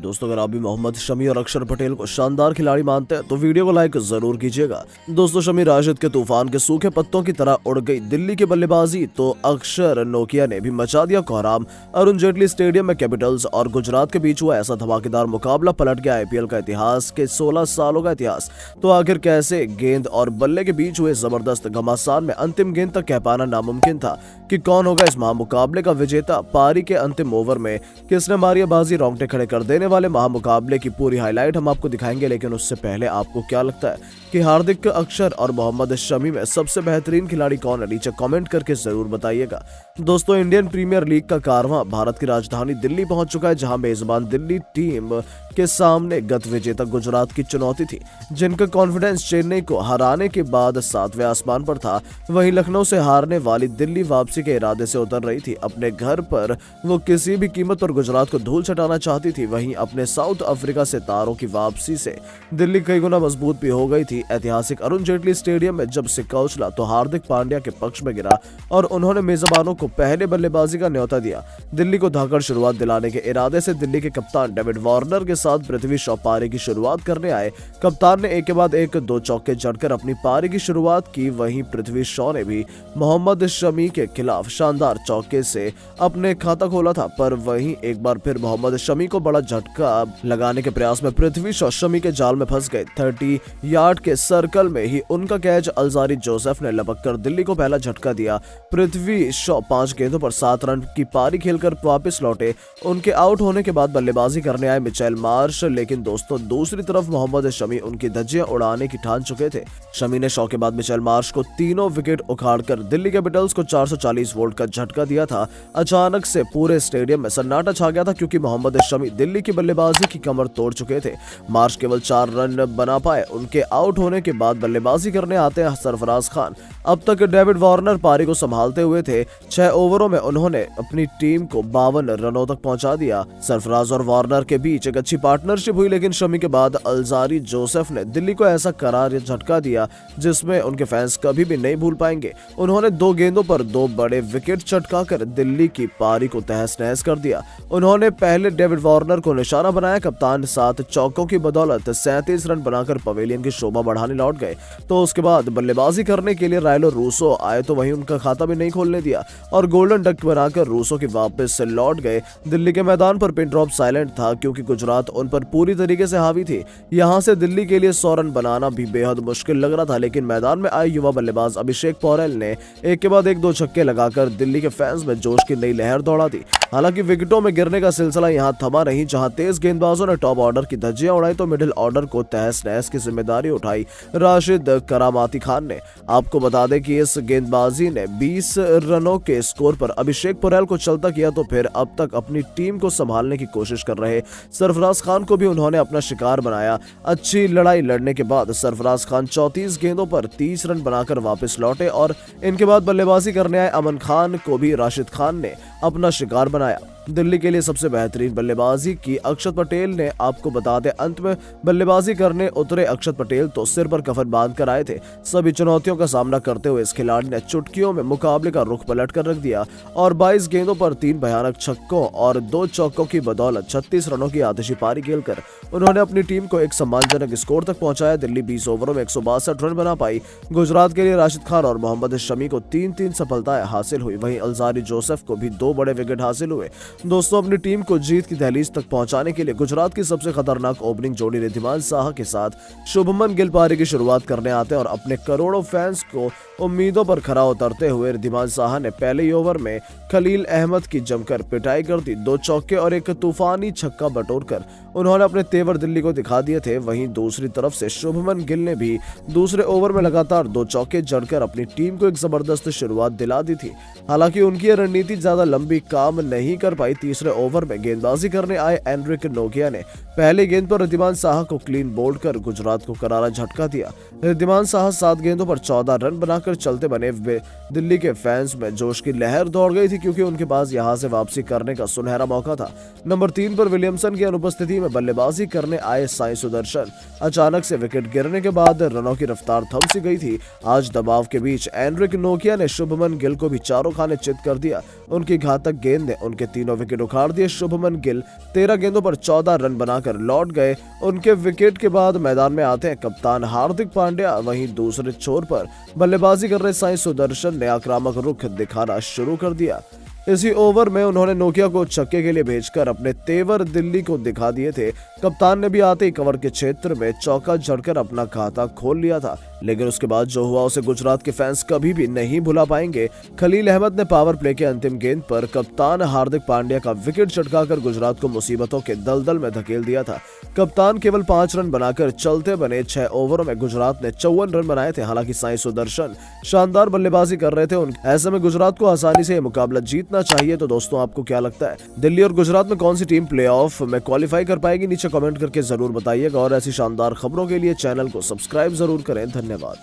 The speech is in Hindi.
दोस्तों, अगर आप भी मोहम्मद शमी और अक्षर पटेल को शानदार खिलाड़ी मानते हैं तो वीडियो को लाइक जरूर कीजिएगा। दोस्तों, शमी राशिद के तूफान के सूखे पत्तों की तरह उड़ गई दिल्ली की बल्लेबाजी, तो अक्षर नोकिया ने भी मचा दिया कोहराम। अरुण जेटली स्टेडियम में कैपिटल्स और गुजरात के बीच हुआ ऐसा धमाकेदार मुकाबला पलट गया आईपीएल का इतिहास के 16 सालों का इतिहास। तो आखिर कैसे गेंद और बल्ले के बीच हुए जबरदस्त घमासान में अंतिम गेंद तक कह पाना नामुमकिन था कि कौन होगा इस महामुकाबले का विजेता। पारी के अंतिम ओवर में किसने मारी बाजी, रोंगटे खड़े कर देने वाले महामुकाबले की पूरी हाईलाइट हम आपको दिखाएंगे। लेकिन उससे पहले आपको क्या लगता है कि हार्दिक, अक्षर और मोहम्मद शमी में सबसे बेहतरीन खिलाड़ी कौन है? नीचे कमेंट करके जरूर बताइएगा। दोस्तों, इंडियन प्रीमियर लीग का कारवां भारत की राजधानी दिल्ली पहुंच चुका है, जहां मेजबान दिल्ली टीम के सामने गत विजेता गुजरात की चुनौती थी, जिनका कॉन्फिडेंस चेन्नई को हराने के बाद 7वें आसमान पर था। वहीं लखनऊ से हारने वाली दिल्ली वापसी के इरादे से उतर रही थी। अपने घर पर वो किसी भी कीमत पर गुजरात को धूल चटाना चाहती थी। वहीं अपने साउथ अफ्रीका से तारों की वापसी से दिल्ली कई गुना मजबूत भी हो गई थी। ऐतिहासिक अरुण जेटली स्टेडियम में जब सिक्का उछला तो हार्दिक पांड्या के पक्ष में गिरा और उन्होंने मेजबानों को पहले बल्लेबाजी का न्योता दिया। दिल्ली को धाकड़ शुरुआत दिलाने के इरादे से दिल्ली के कप्तान डेविड वार्नर के साथ पृथ्वी शॉ पारी की शुरुआत करने आए। कप्तान ने एक के बाद एक 2 चौके जड़कर अपनी पारी की शुरुआत की। वहीं पृथ्वी शॉ ने भी मोहम्मद शमी के खिलाफ शानदार चौके से अपने खाता खोला था, पर वहीं एक बार फिर मोहम्मद शमी को बड़ा झटका लगाने के प्रयास में पृथ्वी शॉ शमी के जाल में फंस गए। 30 यार्ड के सर्कल में ही उनका कैच अल्जारी जोसेफ ने लपक कर दिल्ली को पहला झटका दिया। पृथ्वी शॉ 5 गेंदों पर 7 रन की पारी खेलकर वापस लौटे। उनके आउट होने के बाद बल्लेबाजी करने आए मिचेल मार्श, लेकिन दोस्तों दूसरी तरफ मोहम्मद शमी उनकी धज्जियां उड़ाने की ठान चुके थे। शमी ने शॉ के बाद मिचेल मार्श को तीनों विकेट उखाड़कर दिल्ली कैपिटल्स को 440 वोल्ट का झटका दिया था। अचानक से पूरे स्टेडियम में सन्नाटा छा गया था, क्योंकि मोहम्मद शमी दिल्ली की बल्लेबाजी की कमर तोड़ चुके थे। मार्श केवल 4 रन बना पाए। उनके आउट होने के बाद बल्लेबाजी करने आते हैं सरफराज खान। अब तक डेविड वार्नर पारी को संभालते हुए थे। 6 ओवरों में उन्होंने अपनी टीम को 52 रनों तक पहुंचा दिया। सरफराज और वार्नर के बीच एक अच्छी पार्टनरशिप हुई, लेकिन शमी के बाद अल्जारी जोसेफ ने दिल्ली को ऐसा करार झटका दिया जिसमें उनके फैंस कभी भी नहीं भूल पाएंगे। उन्होंने 2 गेंदों पर 2 बड़े विकेट चटकाकर दिल्ली की पारी को तहस नहस कर दिया। उन्होंने पहले डेविड वार्नर को निशाना बनाया। कप्तान 7 चौकों की बदौलत 37 रन बनाकर पवेलियन की शोभा बढ़ाने लौट गए। तो उसके बाद बल्लेबाजी करने के लिए रायलो रूसो आए, तो वहीं उनका खाता भी नहीं खोलने दिया और गोल्डन डक बनाकर रूसो की वापस से लौट गए। दिल्ली के मैदान पर पिन ड्रॉप साइलेंट था, क्योंकि गुजरात उन पर पूरी तरीके से हावी थी। यहां से दिल्ली के लिए 100 रन बनाना भी बेहद मुश्किल लग रहा था, लेकिन मैदान में आए युवा बल्लेबाज अभिषेक पौरेल ने एक के बाद एक 2 छक्के लगाकर दिल्ली के फैंस में जोश की नई लहर दौड़ा दी। हालांकि विकेटों में गिरने का सिलसिला यहां थमा नहीं। जहां तेज गेंदबाजों ने टॉप ऑर्डर की धज्जियां उड़ाई, तो मिडिल ऑर्डर को तहस नहस की जिम्मेदारी उठाई राशिद करामाती खान ने। आपको बता दें कि इस गेंदबाजी ने 20 रनों के स्कोर पर अभिषेक पौरेल को चलता किया। तो फिर अब तक अपनी टीम को संभालने की कोशिश कर रहे सरफराज खान को भी उन्होंने अपना शिकार बनाया। अच्छी लड़ाई लड़ने के बाद सरफराज खान 34 गेंदों पर 30 रन बनाकर वापस लौटे और इनके बाद बल्लेबाजी करने आए अमन खान को भी राशिद खान ने अपना शिकार बनाया। दिल्ली के लिए सबसे बेहतरीन बल्लेबाजी की अक्षर पटेल ने। आपको बता दें, अंत में बल्लेबाजी करने उतरे अक्षर पटेल तो सिर पर कफन बांध कर आए थे। सभी चुनौतियों का सामना करते हुए इस खिलाड़ी ने चुटकियों में मुकाबले का रुख पलट कर रख दिया और 22 गेंदों पर 3 भयानक छक्कों और 2 चौकों की बदौलत 36 रनों की आतिशी पारी खेलकर उन्होंने अपनी टीम को एक सम्मानजनक स्कोर तक पहुंचाया। दिल्ली 20 ओवरों में 162 रन बना पाई। गुजरात के लिए राशिद खान और मोहम्मद शमी को 3-3 सफलताएं हासिल हुई। वहीं अल्जारी जोसेफ को भी 2 बड़े विकेट हासिल हुए। दोस्तों, अपनी टीम को जीत की दहलीज तक पहुंचाने के लिए गुजरात की सबसे खतरनाक ओपनिंग जोड़ी रिद्धिमान साहा के साथ शुभमन गिल पारी की शुरुआत करने आते हैं और अपने करोड़ों फैंस को उम्मीदों पर खरा उतरते हुए रिद्धिमान साहा ने पहले ही ओवर में खलील अहमद की जमकर पिटाई कर दी। 2 चौके और एक तूफानी छक्का बटोरकर उन्होंने अपने तेवर दिल्ली को दिखा दिए थे। वहीं दूसरी तरफ से शुभमन गिल ने भी दूसरे ओवर में लगातार 2 चौके जड़कर अपनी टीम को एक जबरदस्त शुरुआत दिला दी थी। हालांकि उनकी रणनीति ज्यादा लंबी काम नहीं कर पाई। तीसरे ओवर में गेंदबाजी करने आए एंड्रिक नोकिया ने पहले गेंद पर रिद्धिमान साहा को क्लीन बोल्ड कर गुजरात को करारा झटका दिया। रिद्धिमान साहा 7 गेंदों पर 14 रन बनाकर चलते बने। दिल्ली के फैंस में जोश की लहर दौड़ गई थी, क्योंकि उनके पास यहां से वापसी करने का सुनहरा मौका था। नंबर 3 पर विलियमसन की अनुपस्थिति में बल्लेबाजी करने आए साई सुदर्शन। अचानक से विकेट गिरने के बाद रनों की रफ्तार थम सी गई थी। आज दबाव के बीच एंड्रिक नोकिया ने शुभमन गिल को भी चारों खाने चित कर दिया। उनकी घातक गेंद ने उनके तीनों तीनों विकेट उखाड़ दिए। शुभमन गिल 13 गेंदों पर 14 रन बनाकर लौट गए। उनके विकेट के बाद मैदान में आते हैं कप्तान हार्दिक पांड्या। वहीं दूसरे छोर पर बल्लेबाजी कर रहे साई सुदर्शन ने आक्रामक रुख दिखाना शुरू कर दिया। इसी ओवर में उन्होंने नोकिया को छक्के के लिए भेजकर अपने तेवर दिल्ली को दिखा दिए थे। कप्तान ने भी आते ही कवर के क्षेत्र में चौका जड़कर अपना खाता खोल लिया था, लेकिन उसके बाद जो हुआ उसे गुजरात के फैंस कभी भी नहीं भुला पाएंगे। खलील अहमद ने पावर प्ले के अंतिम गेंद पर कप्तान हार्दिक पांड्या का विकेट चटकाकर गुजरात को मुसीबतों के दलदल में धकेल दिया था। कप्तान केवल 5 रन बनाकर चलते बने। 6 ओवरों में गुजरात ने 54 रन बनाए थे। हालांकि साई सुदर्शन शानदार बल्लेबाजी कर रहे थे। ऐसे में गुजरात को आसानी से यह मुकाबला जीतना चाहिए। तो दोस्तों, आपको क्या लगता है, दिल्ली और गुजरात में कौन सी टीम प्लेऑफ में क्वालिफाई कर पाएगी? नीचे कमेंट करके जरूर बताइएगा और ऐसी शानदार खबरों के लिए चैनल को सब्सक्राइब जरूर करें। धन्यवाद।